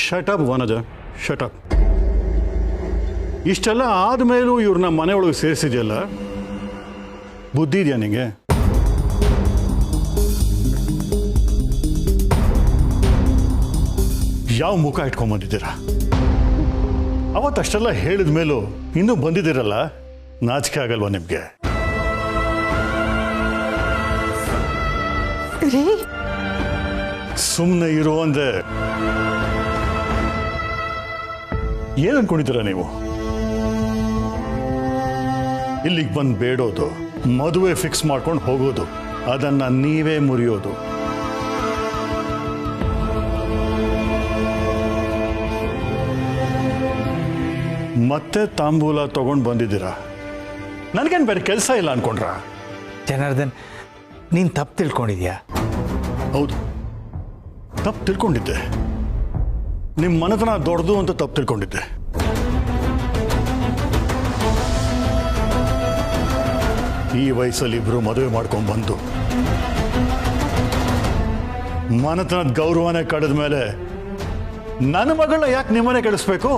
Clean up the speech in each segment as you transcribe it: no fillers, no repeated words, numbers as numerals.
Shut up Vanaja shut up. ಇಷ್ಟೆಲ್ಲ ಆದಮೇಲೂ ಇವ್ರನ್ನ ಮನೆಯೊಳಗೆ ಸೇರಿಸಿದೆಯಲ್ಲ, ಬುದ್ಧಿ ಇದೆಯಾ ನಿಮಗೆ? ಯಾವ ಮುಖ ಇಟ್ಕೊಂಡ್ಬಂದಿದ್ದೀರಾ? ಅವತ್ತಷ್ಟೆಲ್ಲ ಹೇಳಿದ ಮೇಲೂ ಇನ್ನೂ ಬಂದಿದ್ದೀರಲ್ಲ, ನಾಚಿಕೆ ಆಗಲ್ವಾ ನಿಮಗೆ? ಸುಮ್ಮನೆ ಇರು ಅಂದೆ. ಏನು ಅನ್ಕೊಂಡಿದ್ದೀರಾ ನೀವು? ಇಲ್ಲಿಗೆ ಬಂದು ಬೇಡೋದು, ಮದುವೆ ಫಿಕ್ಸ್ ಮಾಡ್ಕೊಂಡು ಹೋಗೋದು, ಅದನ್ನ ನೀವೇ ಮುರಿಯೋದು. ಮತ್ತೆ ತಾಂಬೂಲ ತಗೊಂಡು ಬಂದಿದ್ದೀರಾ. ನನಗೇನು ಬೇರೆ ಕೆಲಸ ಇಲ್ಲ ಅನ್ಕೊಂಡ್ರಾ? ಜನಾರ್ದನ್, ನೀನು ತಪ್ಪು ತಿಳ್ಕೊಂಡಿದ್ಯಾ? ಹೌದು, ತಪ್ಪು ತಿಳ್ಕೊಂಡಿದ್ದೆ. ನಿಮ್ಮ ಮನತನ ದೊಡ್ಡದು ಅಂತ ತಪ್ಪು ತಿಳ್ಕೊಂಡಿದ್ದೆ. ಈ ವಯಸ್ಸಲ್ಲಿ ಇಬ್ರು ಮದುವೆ ಮಾಡ್ಕೊಂಡು ಬಂದು ಮನತನದ ಗೌರವನೇ ಕಳೆದ ಮೇಲೆ ನನ್ನ ಮಗಳನ್ನ ಯಾಕೆ ನಿಮ್ಮನೆ ಕೆಡಿಸ್ಬೇಕು?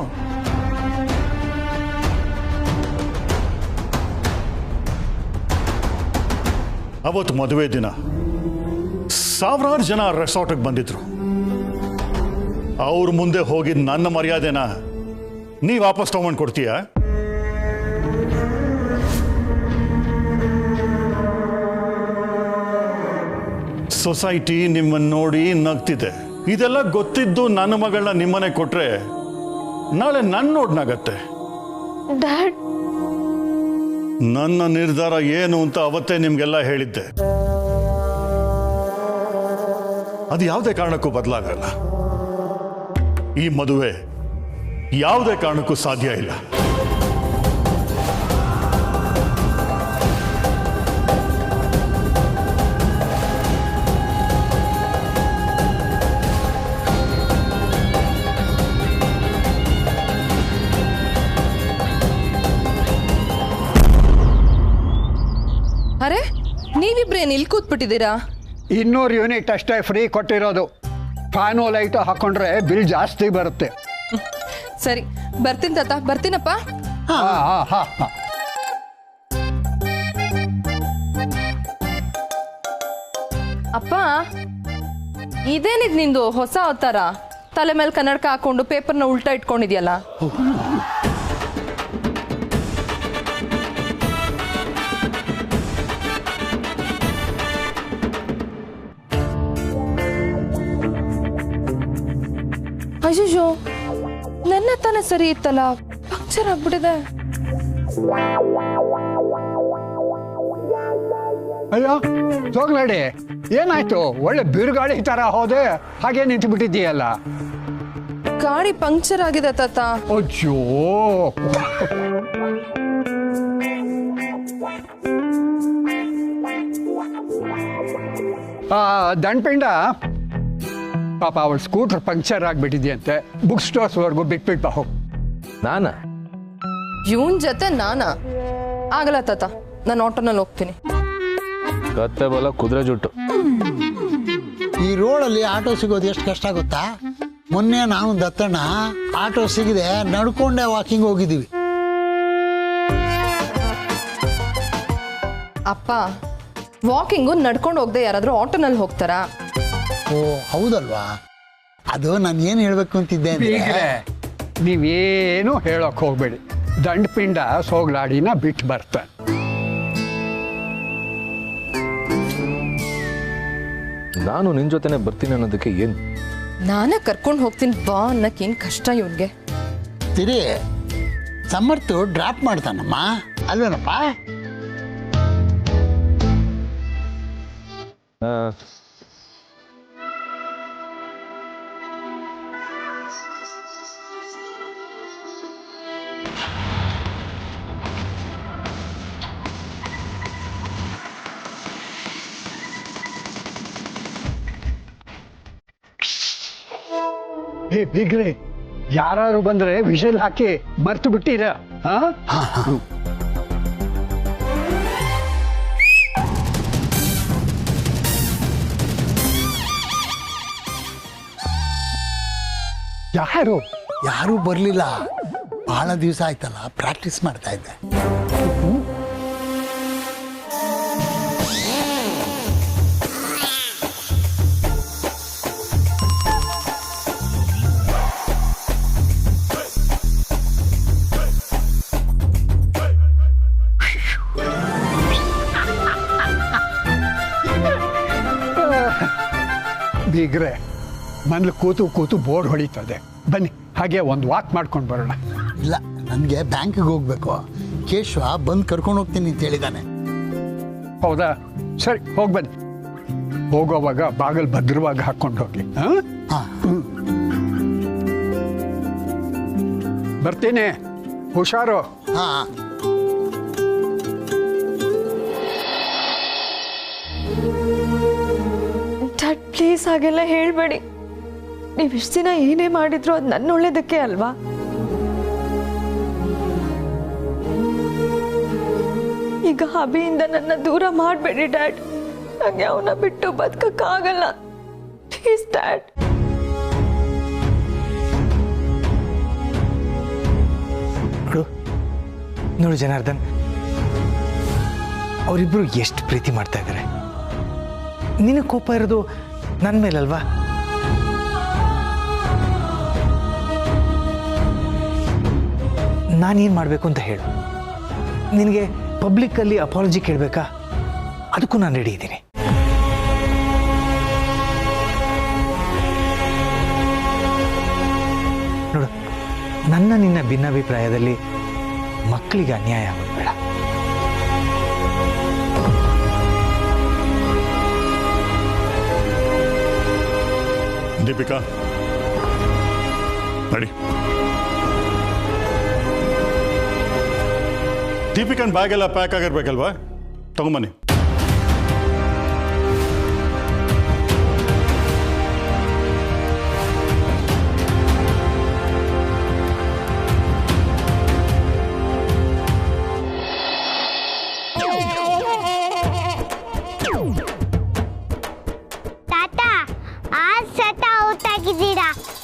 ಅವತ್ತು ಮದುವೆ ದಿನ ಸಾವಿರಾರು ಜನ ರೆಸಾರ್ಟ್ಗೆ ಬಂದಿದ್ರು. ಅವ್ರ ಮುಂದೆ ಹೋಗಿದ್ದು ನನ್ನ ಮರ್ಯಾದೆನ ನೀವು ವಾಪಸ್ ತಗೊಂಡು ಕೊಡ್ತೀಯಾ? ಸೊಸೈಟಿ ನಿಮ್ಮನ್ನು ನೋಡಿ ನಗ್ತಿದೆ. ಇದೆಲ್ಲ ಗೊತ್ತಿದ್ದು ನನ್ನ ಮಗಳನ್ನ ನಿಮ್ಮನೆ ಕೊಟ್ರೆ ನಾಳೆ ನನ್ನ ನೋಡಿ ನಗತ್ತೆ. ಡ್ಯಾಡ್, ನನ್ನ ನಿರ್ಧಾರ ಏನು ಅಂತ ಅವತ್ತೇ ನಿಮ್ಗೆಲ್ಲ ಹೇಳಿದ್ದೆ. ಅದು ಯಾವುದೇ ಕಾರಣಕ್ಕೂ ಬದಲಾಗಲ್ಲ. ಈ ಮದುವೆ ಯಾವುದೇ ಕಾರಣಕ್ಕೂ ಸಾಧ್ಯ ಇಲ್ಲ. ಅರೆ, ನೀವಿಬ್ರೇನು ಇಲ್ಲಿ ಕೂತ್ಬಿಟ್ಟಿದ್ದೀರಾ? 200 ಯೂನಿಟ್ ಅಷ್ಟೇ ಫ್ರೀ ಕೊಟ್ಟಿರೋದು. ಫ್ಯಾನು ಲೈಟು ಹಾಕೊಂಡ್ರೆ ಬಿಲ್ ಜಾಸ್ತಿ ಬರುತ್ತೆ. ಸರಿ, ಬರ್ತೀನಿ ತಾತ, ಬರ್ತೀನಪ್ಪ. ಅಪ್ಪ, ಇದೇನಿದ್ ನಿಂದು ಹೊಸ ಅವತಾರ? ತಲೆ ಮೇಲೆ ಕನ್ನಡಕ ಹಾಕೊಂಡು ಪೇಪರ್ನ ಉಲ್ಟಾ ಇಟ್ಕೊಂಡಿದ್ಯಲ್ಲ? ಅಯ್ಯೋ, ನನ್ನ ತಾನೇ ಸರಿ ಇತ್ತಲ್ಲ, ಪಂಕ್ಚರ್ ಆಗ್ಬಿಟ್ಟಿದೆ. ಅಯ್ಯೋ ಹೋಗ್ಬೇಡಿ, ಏನಾಯ್ತು? ಒಳ್ಳೆ ಬಿರುಗಾಳಿ ತರ ಹೋದೆ, ಹಾಗೆ ನಿಂತು ಬಿಟ್ಟಿದ್ದೀಯಲ್ಲ. ಗಾಡಿ ಪಂಕ್ಚರ್ ಆಗಿದೆ ತಾತ. ಅಯ್ಯೋ, ದಂಡ್ಪಿಂಡ ಪಾಪ ಅವಳ ಸ್ಕೂಟರ್ ಪಂಕ್ಚರ್ ಆಗಿಬಿಟ್ಟಿದೆಯಂತೆ. ಬುಕ್ ಸ್ಟೋರ್ಸ್ವರೆಗೂ ಬಿಟ್ಬಿಟ್ಟು ಬಾ ಹೋಗಿ. ನಾನಾ? ಇವನ್ ಜೊತೆ ನಾನಾ? ಆಗಲ್ಲ ತಾತ, ನಾನು ಆಟೋನಲ್ಲಿ ಹೋಗ್ತೀನಿ. ಕತ್ತೆ ಬಲ ಕುದುರೆ ಜುಟ್ಟು. ಈ ರೋಡಲ್ಲಿ ಆಟೋ ಸಿಗೋದು ಎಷ್ಟು ಕಷ್ಟ ಗೊತ್ತಾ? ಮೊನ್ನೆ ನಾವು ದತ್ತಣ್ಣ ಆಟೋ ಸಿಗದೆ ನಡ್ಕೊಂಡೆ ವಾಕಿಂಗ್ ಹೋಗಿದ್ದೀವಿ. ಅಪ್ಪ, ವಾಕಿಂಗು ನಡ್ಕೊಂಡು ಹೋಗದೆ ಯಾರಾದ್ರೂ ಆಟೋನಲ್ಲಿ ಹೋಗ್ತಾರಾ? ಓ ಹೌದಲ್ವಾ? ಅದು ನಾನು ಏನು ಹೇಳ್ಬೇಕು ಅಂತಿದ್ದೆ ಅಂದ್ರೆ, ನೀವೇನು ಹೇಳೋಕೆ ಹೋಗ್ಬೇಡಿ. ದಂಡಪಿಂಡ ಸೋಗ್ಲಾಡಿನ ಬಿಟ್ಟು ಬರ್ತಾನೆ. ನಾನು ನಿನ್ ಜೊತೆನೆ ಬರ್ತೀನಿ ಅನ್ನೋದಕ್ಕೆ ಏನು? ನಾನೇ ಕರ್ಕೊಂಡು ಹೋಗ್ತೀನಿ ಬಾ ಅನ್ನಕ್ಕೇನು ಕಷ್ಟ ಇವನ್ಗೆ? ತಿರಿ ಸಮರ್ಥು ಡ್ರಾಪ್ ಮಾಡ್ತಾನಮ್ಮ, ಅಲ್ವೇನಪ್ಪ? ಬೀಗ್ರೆ, ಯಾರು ಬಂದ್ರೆ ವಿಷಲ್ ಹಾಕಿ ಮರ್ತು ಬಿಟ್ಟಿರ? ಯಾರು? ಯಾರೂ ಬರಲಿಲ್ಲ. ಭಾಳ ದಿವಸ ಆಯ್ತಲ್ಲ, ಪ್ರಾಕ್ಟೀಸ್ ಮಾಡ್ತಾ ಇದ್ದೆ. ಬೀಗ್ರೆ ಮನೇಲಿ ಕೂತು ಕೂತು ಬೋರ್ಡ್ ಹೊಳಿತದೆ. ಬನ್ನಿ ಹಾಗೆ ಒಂದು ವಾಕ್ ಮಾಡ್ಕೊಂಡು ಬರೋಣ. ಇಲ್ಲ, ನನಗೆ ಬ್ಯಾಂಕಿಗೆ ಹೋಗ್ಬೇಕು. ಕೇಶವ ಬಂದು ಕರ್ಕೊಂಡು ಹೋಗ್ತೀನಿ ಅಂತ ಹೇಳಿದ್ದಾನೆ. ಹೌದಾ? ಸರಿ, ಹೋಗಿ ಬನ್ನಿ. ಹೋಗೋವಾಗ ಬಾಗಿಲು ಭದ್ರವಾಗಿ ಹಾಕ್ಕೊಂಡು ಹೋಗಿ. ಹಾಂ, ಹಾಂ. ಬರ್ತೀನಿ, ಹುಷಾರು. ಹಾಂ. ಡ್ಯಾಡ್ ಪ್ಲೀಸ್ ಹಾಗೆಲ್ಲ ಹೇಳಬೇಡಿ. ನೀವು ಇಷ್ಟು ದಿನ ಏನೇ ಮಾಡಿದ್ರು ಅದು ನನ್ನ ಒಳ್ಳೇದಕ್ಕೆ ಅಲ್ವಾ? ಈಗ ಅಭಿಯಿಂದ ನನ್ನ ದೂರ ಮಾಡಬೇಡಿ ಡ್ಯಾಡ್. ನಂಗೆ ಅವನ ಬಿಟ್ಟು ಬದುಕಕ್ಕಾಗಲ್ಲ. Please dad. ನೋಡು ಜನಾರ್ದನ್, ಅವರಿಬ್ರು ಎಷ್ಟು ಪ್ರೀತಿ ಮಾಡ್ತಾ ಇದ್ದಾರೆ. ನಿನಗೆ ಕೋಪ ಇರೋದು ನನ್ನ ಮೇಲಲ್ವಾ? ನಾನೇನು ಮಾಡಬೇಕು ಅಂತ ಹೇಳು. ನಿನಗೆ ಪಬ್ಲಿಕ್ಕಲ್ಲಿ ಅಪಾಲಜಿ ಕೇಳಬೇಕಾ? ಅದಕ್ಕೂ ನಾನು ರೆಡಿ ಇದ್ದೀನಿ. ನೋಡು, ನಿನ್ನ ಭಿನ್ನಾಭಿಪ್ರಾಯದಲ್ಲಿ ಮಕ್ಕಳಿಗೆ ಅನ್ಯಾಯ ಆಗೋದು ಬೇಡ. ದೀಪಿಕಾ, ನಡಿ. ದೀಪಿಕನ್ ಬ್ಯಾಗ್ ಎಲ್ಲ ಪ್ಯಾಕ್ ಆಗಿರ್ಬೇಕಲ್ವಾ? ತಗೊಂಬನ್ನಿ.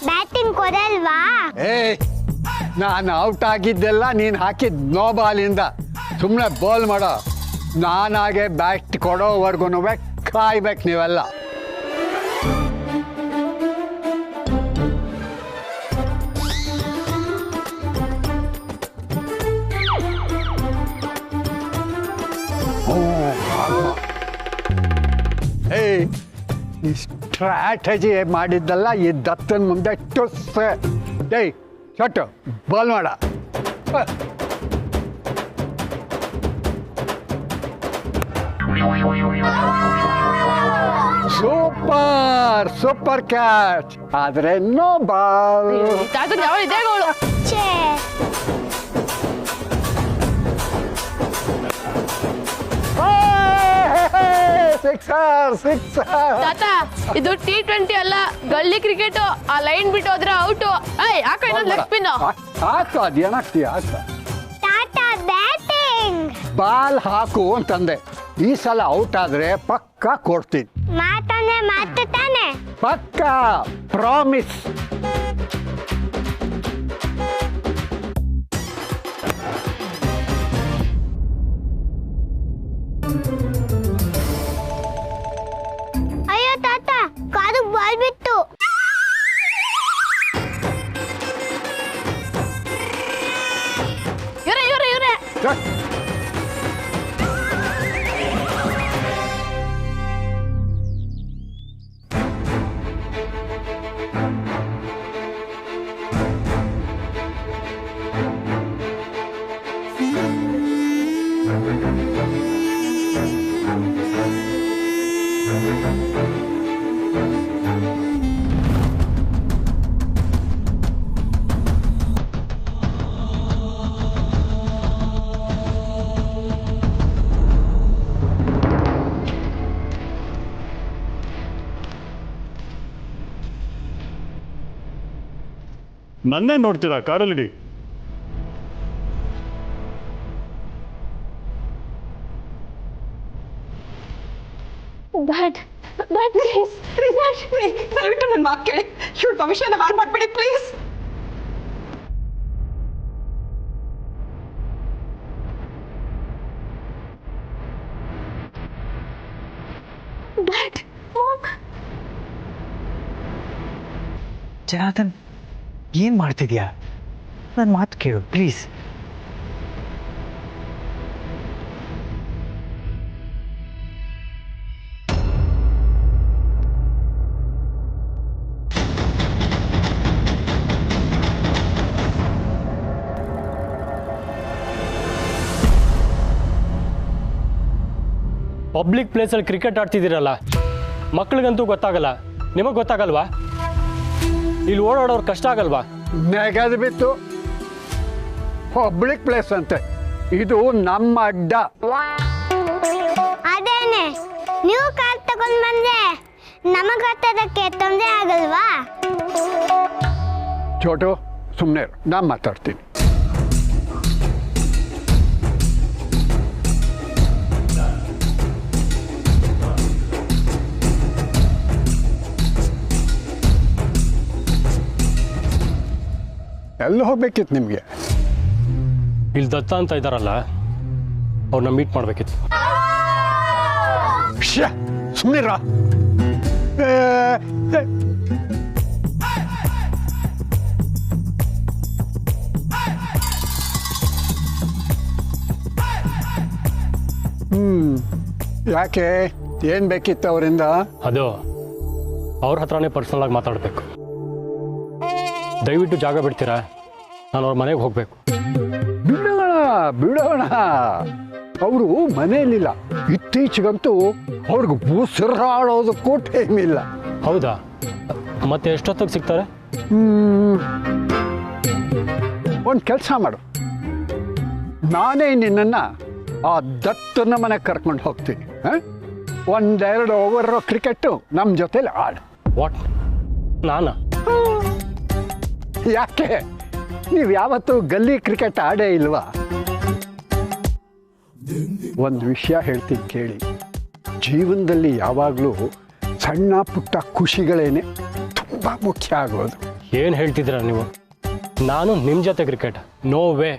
ಬ್ಯಾಟಿಂಗ್ ಕೊಡಲ್ವಾ? ನಾನು ಔಟ್ ಆಗಿದ್ದೆಲ್ಲ ನೀನು ಹಾಕಿದ್ ನೋ ಬಾಲಿಂದ. ಸುಮ್ಮನೆ ಬಾಲ್ ಮಾಡೋ. ನಾನಾಗೆ ಬ್ಯಾಟ್ ಕೊಡೋವರೆಗೂ ಕಾಯ್ಬೇಕು ನೀವೆಲ್ಲ. ಈ ಸ್ಟ್ರಾಟಜಿ ಮಾಡಿದ್ದಲ್ಲ ಈ ದತ್ತನ ಮುಂದೆ ಟುಸ್ಸೆ. ಡೇಯ್ ಚೊಟ್ಟು ಬಾಲ್ ಮಾಡ. Super super catch. ಆದ್ರೆ ನೋ ಬಾಲ್. Sixer sixer. ತಾತ, ಇದು T20 ಅಲ್ಲ, ಗಲ್ಲಿ ಕ್ರಿಕೆಟ್. ಆ ಲೈನ್ ಬಿಟ್ಟು ಹೋದ್ರೆ ಔಟು. ಯಾಕೆ ಲೆಗ್ ಸ್ಪಿನ್ ಹಾಕು? ಅದೇನಾಗ್ತೀಯ? ಹಾಕು. ಟಾಟಾ ಬ್ಯಾಟಿಂಗ್. ಬಾಲ್ ಹಾಕು ಅಂತಂದೆ. ಈ ಸಲ ಔಟ್ ಆದ್ರೆ ಪಕ್ಕಾ ಕೊಡ್ತೀನಿ. ಮಾತಂದ್ರೆ ಮಾತು ತಾನೆ? ಪಕ್ಕಾ, ಪ್ರಾಮಿಸ್. ಅಯ್ಯೋ ತಾತ, ಕಾರು ಬಾಲ್ ಬಿತ್ತು. ಇವ್ರೆ ನನ್ನೇ ನೋಡ್ತೀರಾ ಕಾರಲ್ಲಿ? ಡ್ಯಾಡ್ ದಯವಿಟ್ಟು ನನ್ನ ಮಾತು ಕೇಳಿ ಇವಳ ಭವಿಷ್ಯನ ಹಾಳು ಮಾಡ್ಬೇಡಿ ಪ್ಲೀಸ್. ಜನಾರ್ದನ್, ಏನ್ ಮಾಡ್ತಿದ್ಯಾ? ನನ್ನ ಮಾತು ಕೇಳು ಪ್ಲೀಸ್. ಪಬ್ಲಿಕ್ ಪ್ಲೇಸಲ್ಲಿ ಕ್ರಿಕೆಟ್ ಆಡ್ತಿದ್ದೀರಲ್ಲ, ಮಕ್ಳಿಗಂತೂ ಗೊತ್ತಾಗಲ್ಲ, ನಿಮಗೆ ಗೊತ್ತಾಗಲ್ವಾ? ಇಲ್ಲಿ ಓಡಾಡೋರು ಕಷ್ಟ ಆಗಲ್ವಾ? ನೆಗದು ಬಿತ್ತು. ಪಬ್ಲಿಕ್ ಪ್ಲೇಸ್ ಅಂತೆ, ಇದು ನಮ್ಮ ಅಡ್ಡ. ಅದೇನೆ, ನೀವು ಕಾರ್ ತಗೊಂಡ್ ಬಂದ್ರೆ ನಮಗತ್ತದಕ್ಕೆ ತೊಂದರೆ ಆಗಲ್ವಾ? ಚೋಟು ಸುಮ್ಮನೆ ನಾನು ಮಾತಾಡ್ತೀನಿ. ಎಲ್ಲಿ ಹೋಗ್ಬೇಕಿತ್ತು ನಿಮಗೆ? ಇಲ್ಲಿ ದತ್ತ ಅಂತ ಇದ್ದಾರಲ್ಲ, ಅವ್ರನ್ನ ಮೀಟ್ ಮಾಡಬೇಕಿತ್ತು. ಸುಮ್ಮನಿರ. ಯಾಕೆ, ಏನು ಬೇಕಿತ್ತು ಅವರಿಂದ? ಅದು ಅವ್ರ ಹತ್ರನೇ ಪರ್ಸನಲ್ ಆಗಿ ಮಾತಾಡಬೇಕು. ದಯವಿಟ್ಟು ಜಾಗ ಬಿಡ್ತೀರಾ? ನಾನು ಅವ್ರ ಮನೆಗೆ ಹೋಗ್ಬೇಕು. ಬಿಡೋಣ. ಅವರು ಮನೆಯಲ್ಲಿಲ್ಲ. ಇತ್ತೀಚೆಗಂತೂ ಅವ್ರಿಗೆ ಉಸಿರಾಡೋದಕ್ಕೂ ಟೈಮ್ ಇಲ್ಲ. ಹೌದಾ? ಮತ್ತೆ ಎಷ್ಟೊತ್ತಿಗೆ ಸಿಗ್ತಾರೆ? ಒಂದು ಕೆಲಸ ಮಾಡು, ನಾನೇ ನಿನ್ನನ್ನು ಆ ದತ್ತನ ಮನೆಗೆ ಕರ್ಕೊಂಡು ಹೋಗ್ತೀನಿ. 1-2 ಓವರ್ ಕ್ರಿಕೆಟು ನಮ್ಮ ಜೊತೆಲಿ ಆಡು. ವಾಟ್? ನಾನಾ? ಯಾಕೆ, ನೀವು ಯಾವತ್ತೂ ಗಲ್ಲಿ ಕ್ರಿಕೆಟ್ ಆಡೇ ಇಲ್ವಾ? ಒಂದು ವಿಷಯ ಹೇಳ್ತೀನಿ ಕೇಳಿ. ಜೀವನದಲ್ಲಿ ಯಾವಾಗಲೂ ಸಣ್ಣ ಪುಟ್ಟ ಖುಷಿಗಳೇನೆ ತುಂಬ ಮುಖ್ಯ ಆಗೋದು. ಏನು ಹೇಳ್ತಿದ್ದೀರಾ ನೀವು? ನಾನು ನಿಮ್ಮ ಜೊತೆ ಕ್ರಿಕೆಟ್? No way.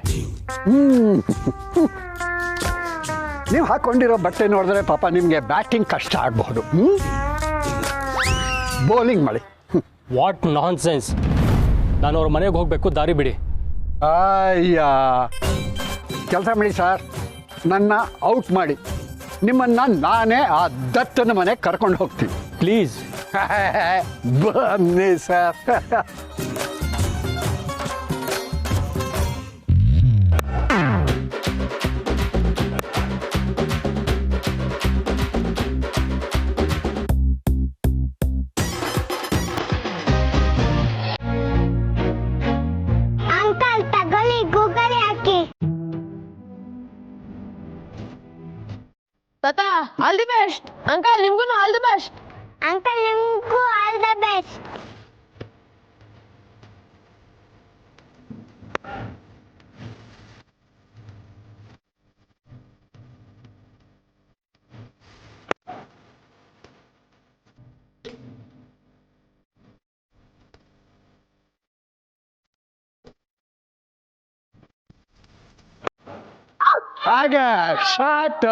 ನೀವು ಹಾಕೊಂಡಿರೋ ಬಟ್ಟೆ ನೋಡಿದ್ರೆ ಪಾಪ ನಿಮಗೆ ಬ್ಯಾಟಿಂಗ್ ಕಷ್ಟ ಆಗಬಹುದು. ಬೌಲಿಂಗ್ ಮಾಡಿ. What non sense? ನಾನು ಅವ್ರ ಮನೆಗೆ ಹೋಗಬೇಕು, ದಾರಿ ಬಿಡಿ. ಅಯ್ಯ, ಕೆಲಸ ಮಾಡಿ ಸರ್, ನನ್ನ ಔಟ್ ಮಾಡಿ. ನಿಮ್ಮನ್ನು ನಾನೇ ಆ ದತ್ತನ ಮನೆಗೆ ಕರ್ಕೊಂಡು ಹೋಗ್ತೀನಿ. ಪ್ಲೀಸ್ ಬನ್ನಿ ಸರ್. ಅಂಕಲ್ ತಗೊಳ್ಳಿ, ಗೂಗಲ್ ಹಾಕಿ. ತಾತ, ಆಲ್ ದಿ ಬೆಸ್ಟ್. ಅಂಕಲ್ ನಿಮ್ಗೂ ಆಲ್ ದಿ ಬೆಸ್ಟ್. ಅಂಕಲ್ ನಿಮ್ಗೂ ಆಲ್ ದ ಬೆಸ್ಟ್. ಹಾಗೆ ಶಾಟ್.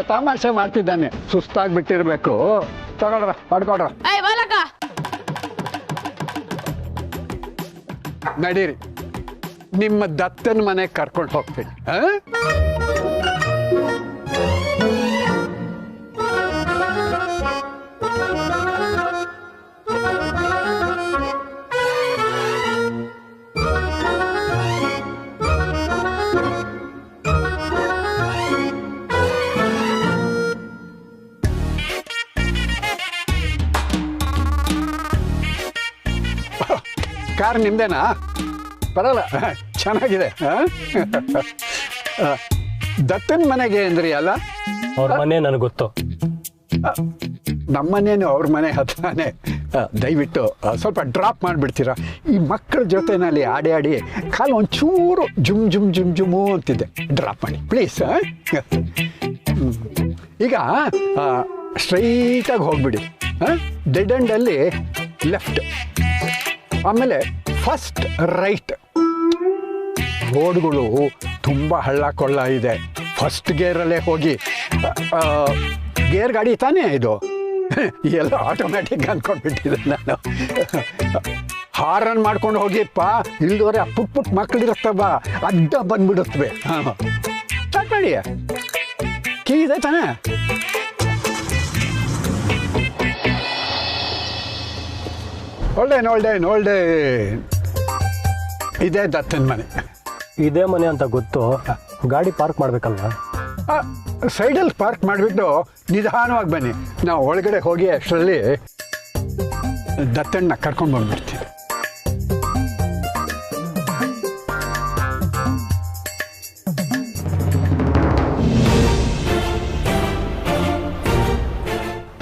ತಮಾಷೆ ಮಾಡ್ತಿದ್ದಾನೆ. ಸುಸ್ತಾಗ್ಬಿಟ್ಟಿರ್ಬೇಕು. ತಗೊಳ್ರ, ಪಡ್ಕೊಳ್ರ. ನಡೀರಿ, ನಿಮ್ಮ ದತ್ತನ ಮನೆಗೆ ಕರ್ಕೊಂಡು ಹೋಗ್ತೀನಿ. ಕಾರ್ ನಿಮ್ದೇನಾ? ಬರಲ್ಲ, ಚೆನ್ನಾಗಿದೆ. ದತ್ತನ ಮನೆಗೆ ಅಂದ್ರಿ ಅಲ್ಲ? ಅವ್ರ ಮನೆ ನನಗೆ ಗೊತ್ತು. ನಮ್ಮನೇನು ಅವ್ರ ಮನೆ ಹತ್ರನೇ. ದಯವಿಟ್ಟು ಸ್ವಲ್ಪ ಡ್ರಾಪ್ ಮಾಡಿಬಿಡ್ತೀರಾ? ಈ ಮಕ್ಕಳ ಜೊತೆನಲ್ಲಿ ಆಡಿ ಆಡಿ ಕಾಲು ಒಂಚೂರು ಜುಮ್ ಜುಮ್ ಜುಮ್ ಜುಮು ಅಂತಿದೆ. ಡ್ರಾಪ್ ಮಾಡಿ ಪ್ಲೀಸ್. ಈಗ ಸ್ಟ್ರೈಟಾಗಿ ಹೋಗ್ಬಿಡಿ. ಡೆಡ್ ಎಂಡಲ್ಲಿ ಲೆಫ್ಟ್, ಆಮೇಲೆ ಫಸ್ಟ್ ರೈಟ್. ರೋಡ್ಗಳು ತುಂಬ ಹಳ್ಳ ಕೊಳ್ಳ ಇದೆ. ಫಸ್ಟ್ ಗೇರಲ್ಲೇ ಹೋಗಿ. ಗೇರ್ ಗಾಡಿ ತಾನೇ ಇದು? ಎಲ್ಲ ಆಟೋಮ್ಯಾಟಿಕ್ ಅಂದ್ಕೊಂಡ್ಬಿಟ್ಟಿದೆ ನಾನು. ಹಾರನ್ ಮಾಡ್ಕೊಂಡು ಹೋಗಿಪ್ಪ, ಇಲ್ದೋರೆ ಪುಟ್ ಪುಟ್ ಮಕ್ಕಳಿರುತ್ತವ, ಅಡ್ಡ ಬಂದ್ಬಿಡುತ್ತವೆ. ಸ್ಟಾರ್ಟ್ ಮಾಡಿ. ಕೀ ಇದೆ ತಾನೇ? ಒಳ್ಳೆ ಇದೇ ದತ್ತನ ಮನೆ. ಇದೇ ಮನೆ ಅಂತ ಗೊತ್ತು, ಗಾಡಿ ಪಾರ್ಕ್ ಮಾಡ್ಬೇಕಲ್ವಾ? ಸೈಡಲ್ಲಿ ಪಾರ್ಕ್ ಮಾಡಿಬಿಟ್ಟು ನಿಧಾನವಾಗಿ ಬನ್ನಿ. ನಾವು ಒಳಗಡೆ ಹೋಗಿ ಅಷ್ಟರಲ್ಲಿ ದತ್ತಣ್ಣ ಕರ್ಕೊಂಡು ಬಂದ್ಬಿಡ್ತೀವಿ.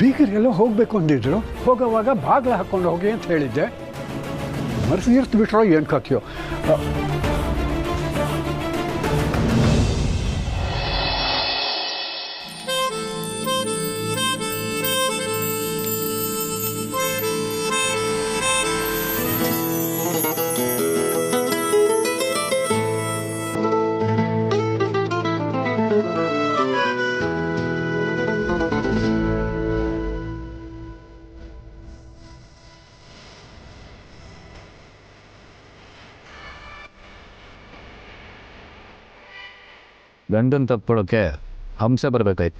ಬೀಗರೆಲ್ಲ ಹೋಗ್ಬೇಕು ಅಂದಿದ್ರು. ಹೋಗೋವಾಗ ಬಾಗಿಲು ಹಾಕ್ಕೊಂಡು ಹೋಗಿ ಅಂತ ಹೇಳಿದ್ದೆ. ಮರ್ತು ಬಿಟ್ರೋ ಏನು ಕಥೆಯೋ. ಗಂಡನ್ ತಪ್ಕೊಳ್ಳೋಕ್ಕೆ ಹಂಸೆ ಬರಬೇಕಾಯ್ತು.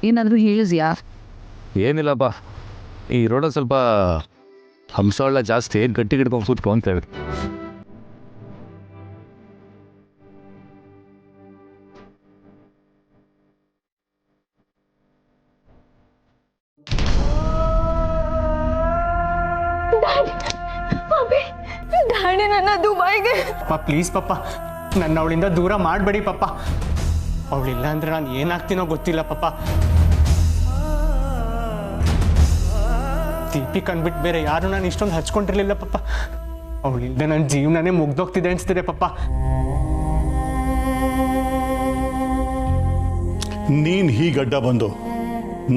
ಏನಾದರೂ ಹೇಳಿದ್ಯಾ? ಏನಿಲ್ಲಪ್ಪ, ಈ ರೋಡಲ್ಲಿ ಸ್ವಲ್ಪ ಹಂಸಗಳ ಜಾಸ್ತಿ. ಏನು ಗಟ್ಟಿ ಹಿಡ್ಕೊಂಡು ಕೂತ್ಕೊಂತೇವೆ. ಡ್ಯಾಡಿ ನನ್ನ ದುಬೈಗೆ. ಪಪ್ಪ ಪ್ಲೀಸ್ ಪಪ್ಪ, ನನ್ನ ಅವಳಿಂದ ದೂರ ಮಾಡಬೇಡಿ ಪಪ್ಪ. ಅವಳಿಲ್ಲ ಅಂದ್ರೆ ನಾನು ಏನಾಗ್ತೀನೋ ಗೊತ್ತಿಲ್ಲ ಪಪ್ಪ. ದೀಪಿ ಕಂಡ್ಬಿಟ್ಟು ಬೇರೆ ಯಾರು ನಾನು ಇಷ್ಟೊಂದು ಹಚ್ಕೊಂಡಿರ್ಲಿಲ್ಲ ಪಪ್ಪ. ಅವಳಿಲ್ಲದೆ ನನ್ನ ಜೀವನನೇ ಮುಗ್ದೋಗ್ತಿದೆ ಅನಿಸ್ತಿದೆ ಪಪ್ಪ. ನೀನು ಹೀಗಡ್ಡ ಬಂದು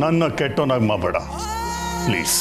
ನನ್ನ ಕೆಟ್ಟೋನಾಗಿ ಮಾಡಬೇಡ ಪ್ಲೀಸ್.